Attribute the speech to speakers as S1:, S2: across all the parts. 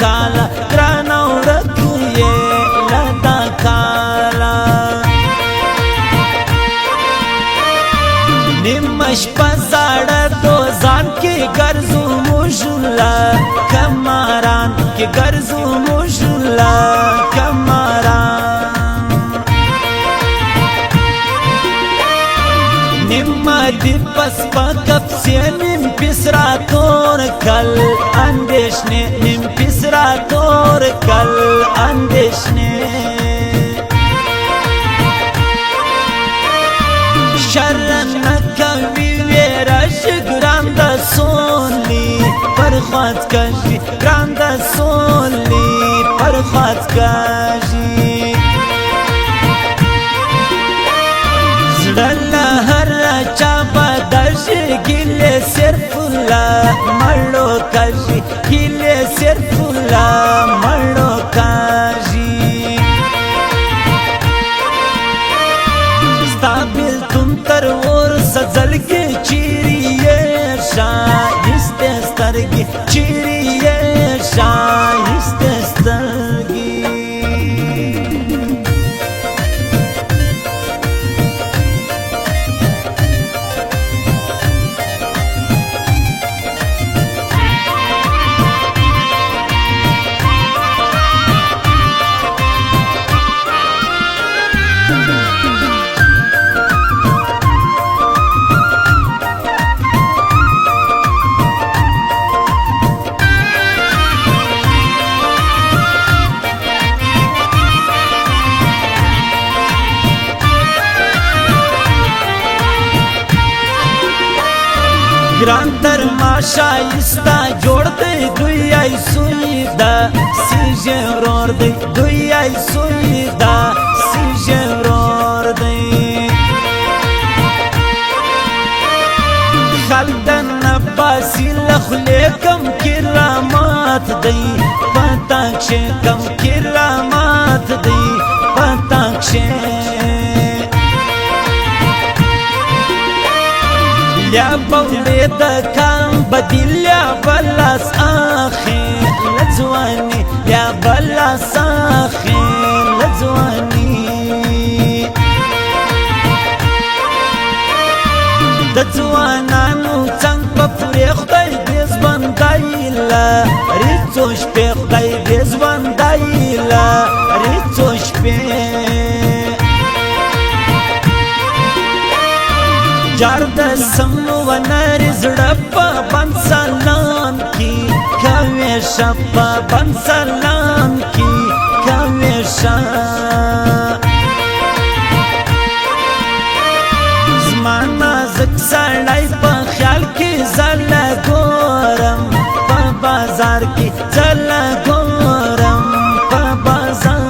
S1: काला ग्राना रखिए लदा काला निमश पसाड़ा तो जान के गर्जू मुशला कमारान के गर्जू मुशला कमारान निम्मा दिपस पकप से निम पिसरा तोर कल अंदेशने निम पिसरा तोर कल अंदेशने शरण कवि वेरश ग्रांद सोली पर ख्वात कशी ग्रांद सोली पर ख्वात कशी जड़ला हर चापा दर्श गिले सिरफुल्ला मर्डो काशी गिले सिरफुल्ला मर्डो काशी स्ताबिल तुम तर और सजल के चिरिये शाइस्ते स्तरगी चिरिये शाइस्ते स्तरगी ग्रांतर माशाइस्ता जोड़ दे दुई सुईदा सीजे रोर दे दुई सुईदा सीजे रोर दे खालदन अब्बासी लखले कम किरामात दे पताक्षे कम किरामात दे पताक्षे या बौले दकाम बदिल्या बलास आखी लजवानी या बलास आखी लजवानी दजवानानु चंग बपुरे खदाई देश बंदाईला रिचोश पे खदाई देश बंदाईला रिचोश पे जारद समवनर जड़प्पा बंसलाम की कवेशप्पा बंसलाम की कवेशा ज़माना ज़क्सड़ाई पा ख्याल की ज़ला गोरम पा बाजार की ज़ला गोरम पा बाजार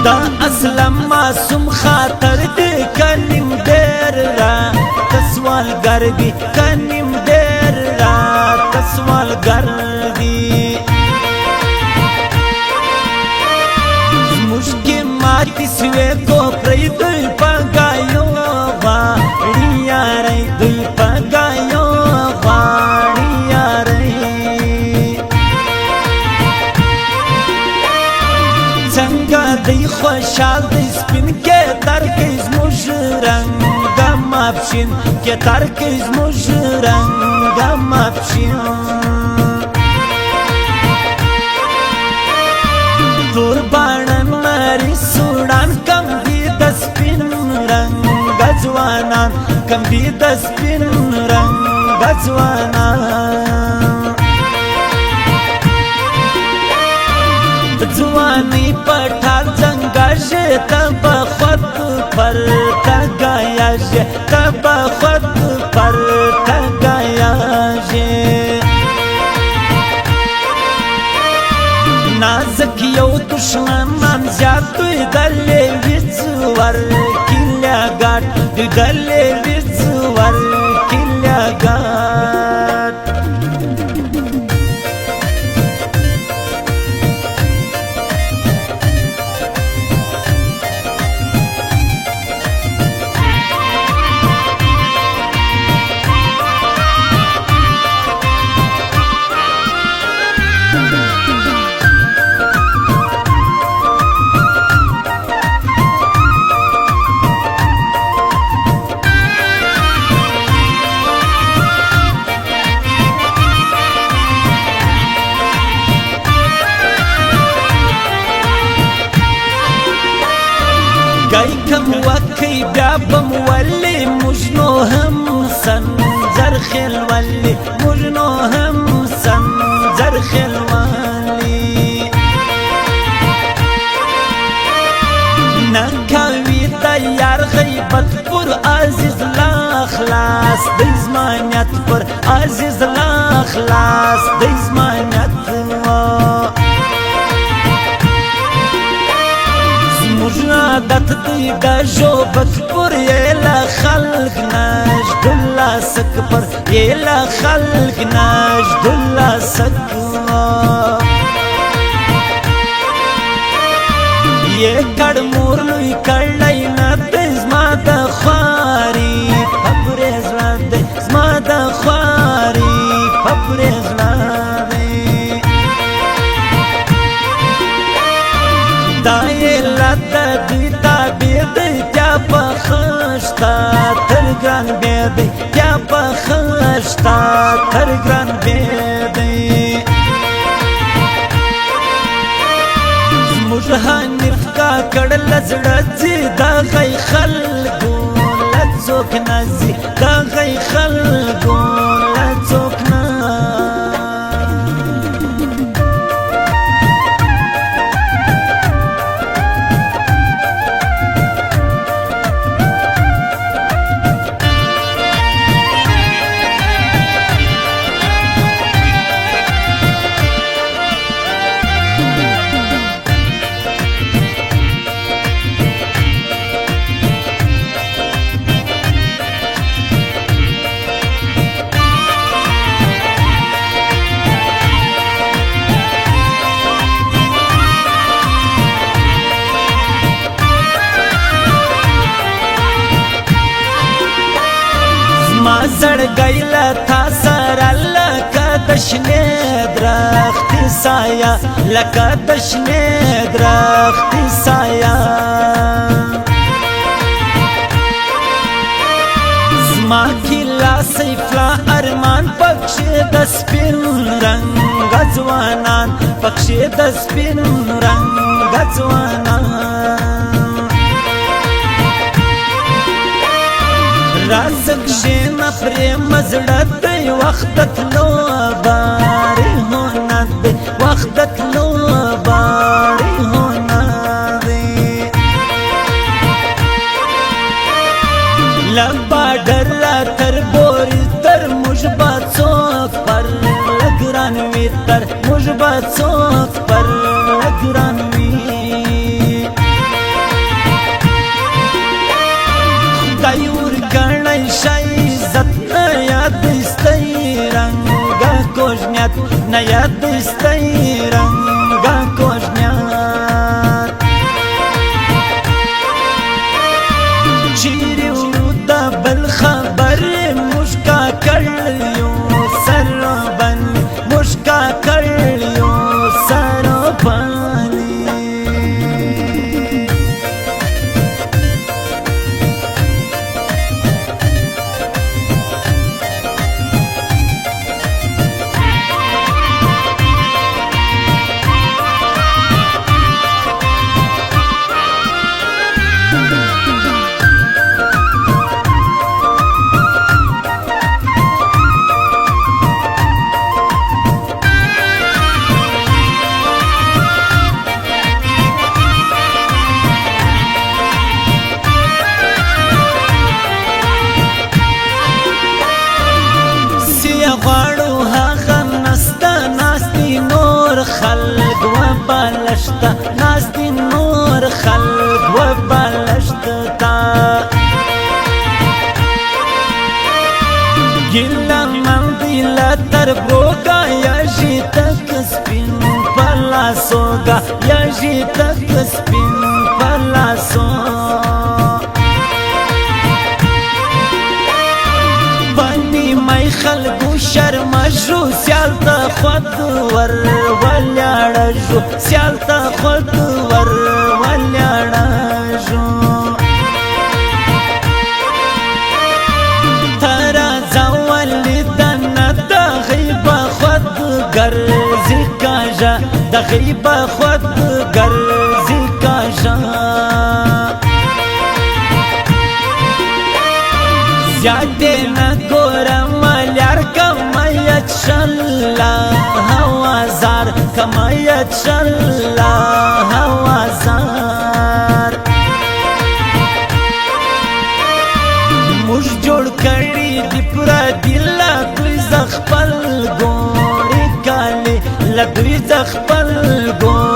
S1: दा असलम मासूम खातर दे कनिम देर रा तसवाल गर्दी कनिम देर रा तसवाल गर्दी मुश्किल माती स्वे को प्रयुदुल पगायो वाड़िया रे दुल पगायो वाड़िया रे نیکه دی خوشحال دی سپین که ترکی زموش رنگم افشین که ترکی زموش رنگم افشین تور بانن مری سوڑان کم دی دسپین رنگ ځوانان کم دی دسپین رنگ ځوانان ځوانی پټال څنګه تب خود پر تگایا تب خود پر تگایا نازک یو دشمنان زیادوی دلی ویزور کلیا گاٹ دلی ویزور کلیا گاٹ گئی کم وکی بیابم ولی مجنو هم سنزر خلوالی مجنو هم سنزر خلوالی نکاوی تیار غیبت پر عزیز لاخلاص دیزمانیت پر عزیز لاخلاص دیزمانیت عادت دی دا جوبت پر یلا خلق ناش دلا سک پر یلا خلق ناش دلا سک یہ کڑ مور لوی کڑای نا دزما د خواری پپریز لا دزما د خواری پپریز لا پخشتا تر گران بیدی کیا پخشتا تر گران بیدی زموج حنیف کا کڑ لزڑزی دا غی خلقو لزوک نازی دا غی خلقو لزوک نازی زړ گیلا تا سره لکه د شنې درختې سایه لکه د شنې درختې سایه زما کیلا سیفلا ارمان پکښې د سپین رنګ ځوانان پکښې د سپین رنګ ځوانان رازق شینا پریم زړه دی وختت لو باری ہونا دی وختت لو باری ہونا دی لبا ډر تر بوری تر مجبا څوک پر لګران وی تر مجبا څوک پر لګران وی دایور گڼای شای عزت نه یاد استای رنگا کوژنیات نه یاد استای رنگا کوژنیات چیرې ودا بل خبر مشکا کړیو سر باندې مشکا کړیو سر باندې پر خلق و بالشت تا گیلا من دیلا تر بوگا یا جی تک سپین پلا سوگا یا جی تک سپین پلا سوگا بانی مای خلقو شرم شو سیال تا خود ور ولیاڑا شو سیال تا خود ور ولیاڑا شو ترا زوالی دانا دا غیب خود گرزی کاجا دا غیب خود گرزی کاجا زیادے نا گورا مالیار کمایت شلا هوازار کمایت شلا هوازار مش جوړ کړي دی پر دل دوی زخپل ګوري کالي لدوی زخپل ګوري